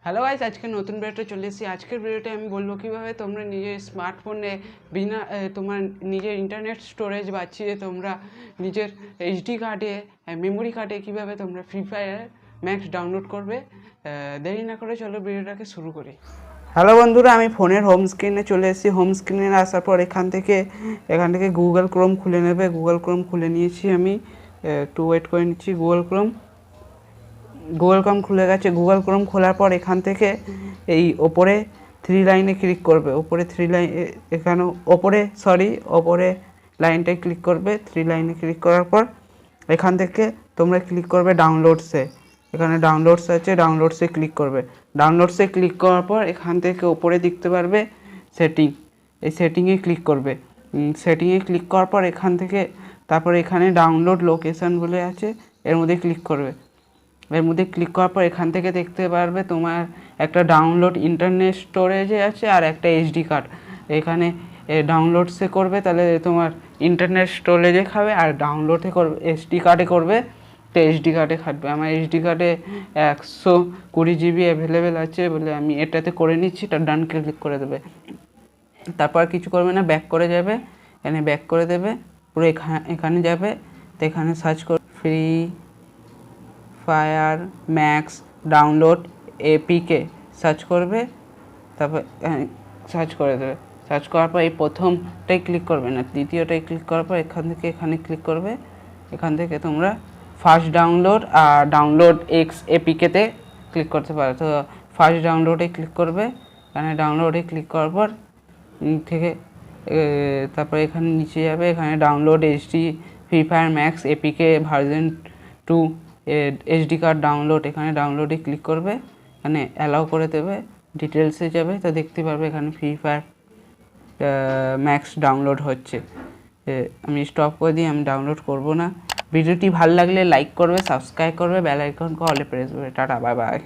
Hello guys, আজকে নতুন ভিডিওতে চলে এসেছি। আজকের ভিডিওতে আমি বলবো কীভাবে তোমরা নিজের স্মার্টফোনে বিনা তোমার নিজের ইন্টারনেট স্টোরেজ বাঁচিয়ে তোমরা নিজের এইচডি কার্ডে মেমোরি কার্ডে কীভাবে তোমরা ফ্রি ফায়ার ম্যাক্স ডাউনলোড করবে। দেরি না করে চলো ভিডিওটাকে শুরু করি। হ্যালো বন্ধুরা, আমি ফোনের হোম স্ক্রিনে চলে এসেছি। হোম স্ক্রিনে আসার পর এখান থেকে গুগল ক্রোম খুলে নেবে। গুগল ক্রোম খুলে নিয়েছি আমি, একটু ওয়েট করে নিচ্ছি। গুগল ক্রোম খুলে গেছে। গুগল ক্রোম খোলার পর এখান থেকে এই ওপরে থ্রি লাইনে ক্লিক করবে। ওপরে লাইনটায় ক্লিক করবে। থ্রি লাইনে ক্লিক করার পর এখান থেকে তোমরা ক্লিক করবে ডাউনলোডসে। এখানে ডাউনলোডস আছে, ডাউনলোডসে ক্লিক করবে। ডাউনলোডসে ক্লিক করার পর এখান থেকে ওপরে দেখতে পারবে সেটিং, এই সেটিংয়ে ক্লিক করবে। সেটিংয়ে ক্লিক করার পর তারপর এখানে ডাউনলোড লোকেশান বলে আছে, এর মধ্যে ক্লিক করবে। এর মধ্যে ক্লিক করার পর এখান থেকে দেখতে পারবে তোমার একটা ডাউনলোড ইন্টারনেট স্টোরেজে আছে আর একটা এইচডি কার্ড। এখানে ডাউনলোডসে করবে তাহলে তোমার ইন্টারনেট স্টোরেজে খাবে, আর ডাউনলোডে করবে এইচডি কার্ডে করবে তো এইচডি কার্ডে খাটবে। আমার এইচডি কার্ডে 120 GB অ্যাভেলেবেল আছে বলে আমি এটাতে করে নিচ্ছি। এটা ডান ক্লিক করে দেবে। তারপর কিছু করবে না, ব্যাক করে যাবে। এখানে ব্যাক করে দেবে, পুরো এখানে যাবে। তো এখানে সার্চ করবে free fire max download APK search করবে। তারপর সার্চ করে দেবে। সার্চ করার পর এই প্রথমটাই ক্লিক করবে না, দ্বিতীয়টাই ক্লিক করার পর এখানে ক্লিক করবে। এখান থেকে তোমরা ফার্স্ট ডাউনলোড আর ডাউনলোড এক্স এপিকেতে ক্লিক করতে পারো। তো ফার্স্ট ডাউনলোডে ক্লিক করবে। এখানে ডাউনলোডে ক্লিক করার পর তারপরে এখানে নিচে যাবে। এখানে download HD free fire max APK version 2 HD card download. এখানে ডাউনলোডে ক্লিক করবে, এখানে অ্যালাউ করে দেবে। ডিটেলসে যাবে, তো দেখতে পারবে এখানে ফ্রি ফায়ার ম্যাক্স ডাউনলোড হচ্ছে। আমি স্টপ করে দিই, আমি ডাউনলোড করব না। ভিডিওটি ভালো লাগলে লাইক করবে, সাবস্ক্রাইব করবে, বেল আইকনকে অলে প্রেস করবে। Tata, bye bye.